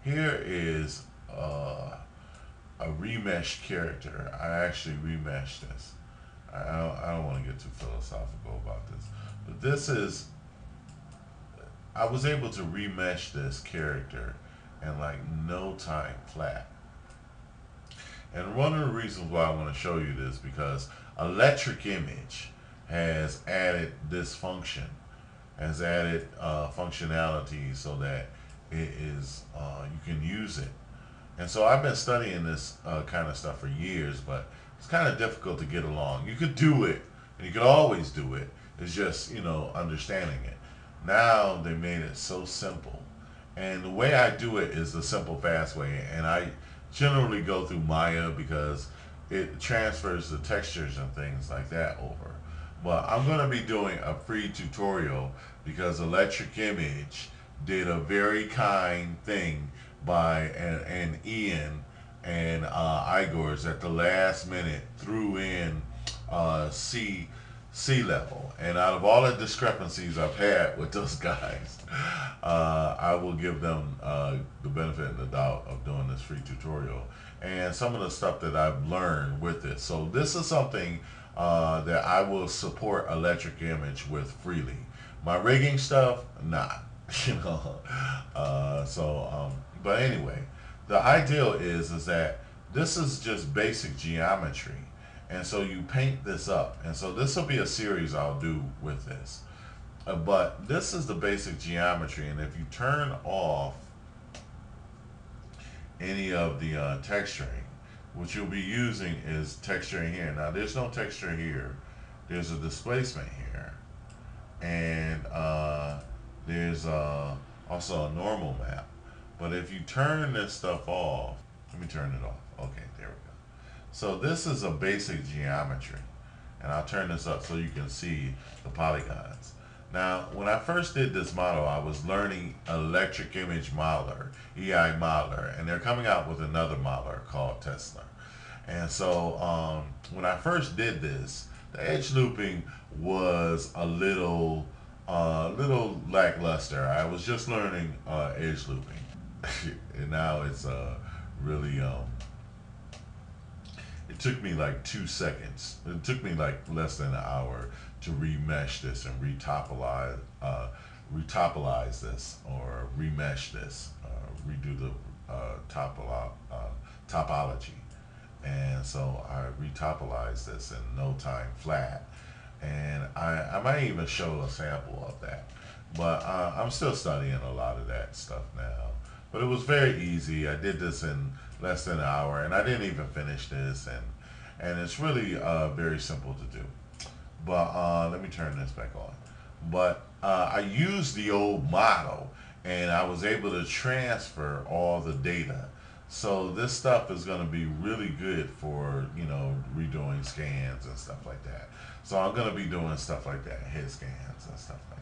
here is a remeshed character. I actually remeshed this. I don't want to get too philosophical about this, but this is, I was able to remesh this character in like no time flat. And one of the reasons why I want to show you this because Electric Image has added this function, has added functionality so that it is you can use it. And so I've been studying this kind of stuff for years, but it's kind of difficult to get along. You could do it, and you could always do it. It's just understanding it. Now they made it so simple, and the way I do it is the simple, fast way. And I generally go through Maya because it transfers the textures and things like that over. But I'm going to be doing a free tutorial because Electric Image did a very kind thing by and Ian and Igor's at the last minute threw in sea level. And out of all the discrepancies I've had with those guys, I will give them the benefit of the doubt of doing this free tutorial and some of the stuff that I've learned with it. So this is something that I will support Electric Image with freely. My rigging stuff, not. you know. But anyway, the ideal is that this is just basic geometry, and so you paint this up, and so this will be a series I'll do with this. But this is the basic geometry, and if you turn off any of the texturing, what you'll be using is texturing here. Now, there's no texture here. There's a displacement here, and there's also a normal map. But if you turn this stuff off, let me turn it off. Okay, there we go. So this is a basic geometry. And I'll turn this up so you can see the polygons. Now, when I first did this model, I was learning Electric Image Modeler, EI Modeler, and they're coming out with another modeler called Tesla. And so when I first did this, the edge looping was a little lackluster. I was just learning edge looping, and now it's really. It took me like 2 seconds. It took me like less than an hour to remesh this and retopolize this or remesh this, redo the topology. And so I retopolized this in no time flat. And I might even show a sample of that. But I'm still studying a lot of that stuff now. But it was very easy. I did this in less than an hour, and I didn't even finish this. And it's really very simple to do. But let me turn this back on. But I used the old model, and I was able to transfer all the data. So this stuff is going to be really good for redoing scans and stuff like that. So I'm going to be doing stuff like that, head scans and stuff like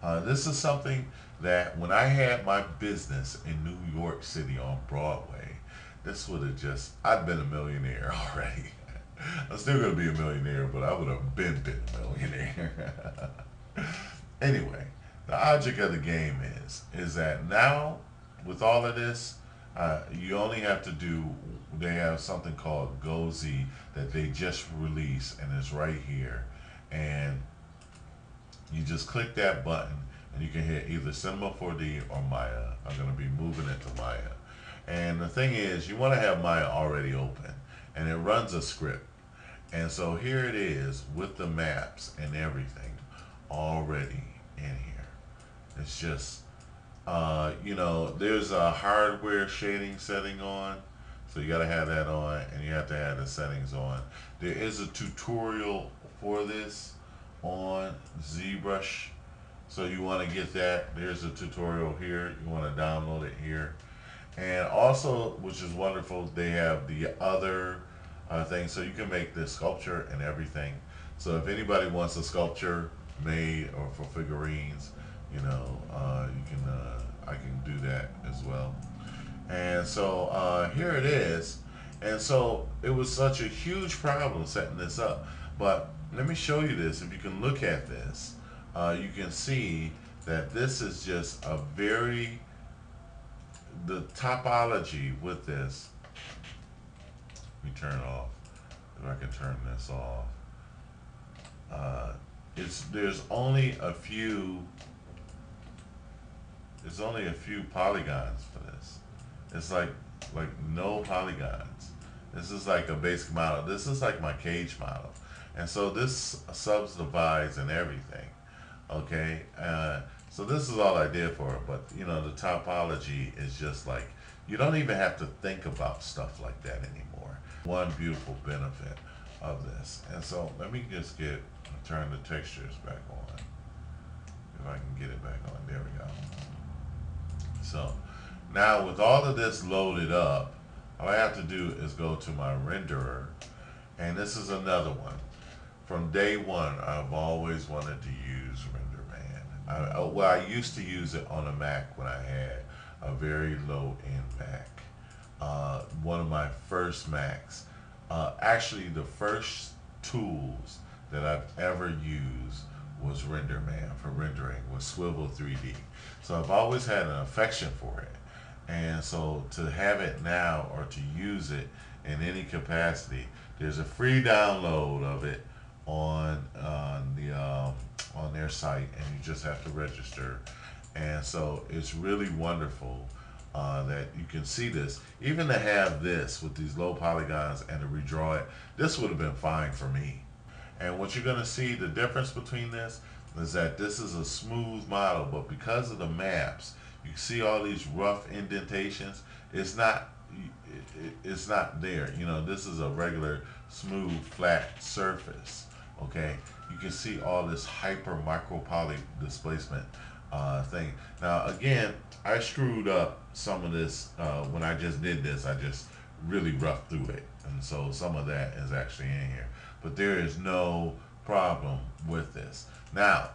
that. This is something that when I had my business in New York City on Broadway, this would have just, I'd been a millionaire already. I'm still going to be a millionaire, but I would have been a millionaire. Anyway, the object of the game is that now with all of this, you only have to do, they have something called GoZ that they just released, and it's right here. And you just click that button, and you can hit either Cinema 4D or Maya. I'm going to be moving it to Maya. And the thing is, you want to have Maya already open, and it runs a script. And so here it is with the maps and everything already in here. It's just, there's a hardware shading setting on. So you got to have that on, and you have to have the settings on. There is a tutorial for this on ZBrush. So you want to get that. There's a tutorial here. You want to download it here. And also, which is wonderful, they have the other things. So you can make this sculpture and everything. So if anybody wants a sculpture made or for figurines, I can do that as well. And so here it is. And so it was such a huge problem setting this up. But let me show you this. If you can look at this, you can see that this is just a very, the topology with this, let me turn off, if I can turn this off. It's there's only a few polygons for this. It's like no polygons. This is like a basic model. This is like my cage model, and so this subdivides and everything. Okay, so this is all I did for it. But you know, the topology is just like you don't even have to think about stuff like that anymore. One beautiful benefit of this. And so let me just turn the textures back on. If I can get it back on. There we go. So now with all of this loaded up, all I have to do is go to my renderer. And this is another one. From day one, I've always wanted to use RenderMan. Well, I used to use it on a Mac when I had a very low-end Mac. One of my first Macs. Actually, the first tools that I've ever used was RenderMan for rendering, was Swivel 3D. So I've always had an affection for it. And so to have it now or to use it in any capacity, there's a free download of it on their site, and you just have to register. And so it's really wonderful that you can see this. Even to have this with these low polygons and to redraw it, this would have been fine for me. And what you're going to see, the difference between this is that this is a smooth model, but because of the maps, you see all these rough indentations. It's not there. You know, this is a regular smooth flat surface. Okay, you can see all this hyper micro poly displacement thing. Now again, I screwed up some of this when I just did this. I just really roughed through it, and so some of that is actually in here. But there is no problem with this. Now,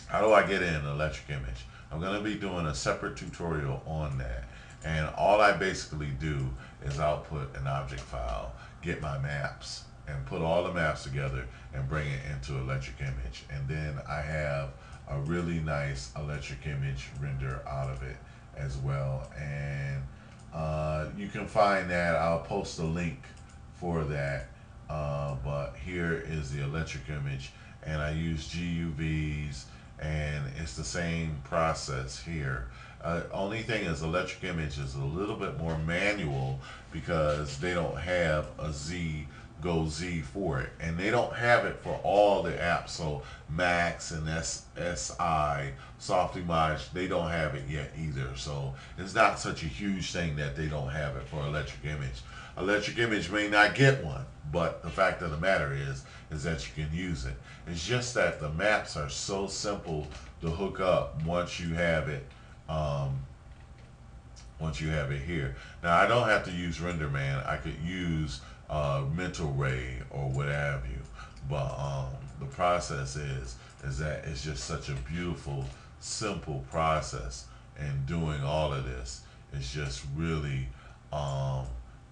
how do I get in Electric Image? I'm going to be doing a separate tutorial on that. And all I basically do is output an object file, get my maps, and put all the maps together and bring it into Electric Image. And then I have a really nice Electric Image render out of it as well. And you can find that. I'll post a link for that. But here is the Electric Image, and I use GUVs, and it's the same process here. Only thing is Electric Image is a little bit more manual because they don't have a Go Z for it, and they don't have it for all the apps. So Max and SI, Softimage, they don't have it yet either. So it's not such a huge thing that they don't have it for Electric Image. Electric Image may not get one, but the fact of the matter is that you can use it. It's just that the maps are so simple to hook up once you have it. Once you have it here. Now I don't have to use RenderMan. I could use Mental Ray or what have you. But the process is that it's just such a beautiful, simple process, and doing all of this is just really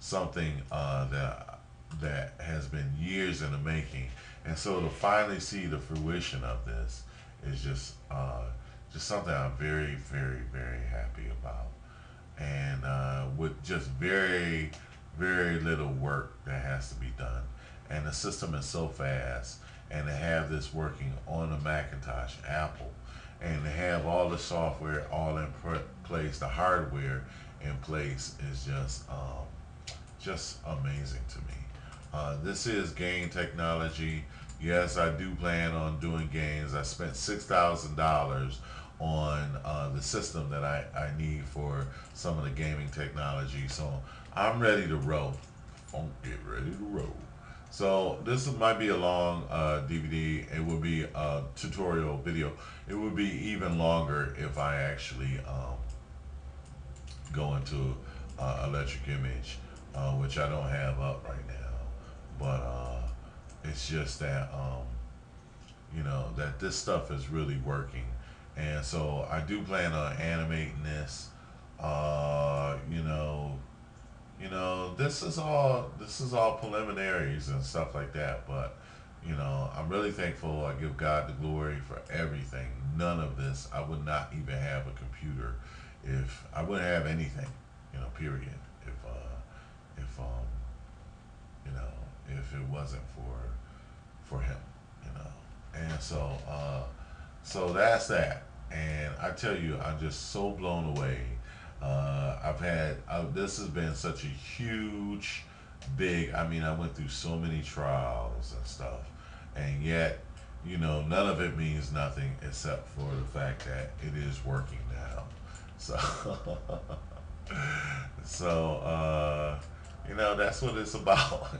something that has been years in the making. And so to finally see the fruition of this is just something I'm very, very, very happy about. And with just very, very little work that has to be done. And the system is so fast. And to have this working on a Macintosh, Apple, and to have all the software all in place, the hardware in place is just amazing to me. This is Gain Technology. Yes, I do plan on doing games. I spent $6,000 on the system that I need for some of the gaming technology. So I'm ready to roll. Get ready to roll. So this might be a long DVD. It will be a tutorial video. It would be even longer if I actually go into Electric Image, which I don't have up right now. But it's just that you know, that this stuff is really working. And so I do plan on animating this. You know, this is all preliminaries and stuff like that. But you know, I'm really thankful. I give God the glory for everything. None of this, I would not even have a computer if I wouldn't have anything, period. If you know, if it wasn't for him, you know. And so that's that. And I tell you, I'm just so blown away. This has been such a huge, big. I mean, I went through so many trials and stuff, and yet, none of it means nothing except for the fact that it is working now. So, so that's what it's about.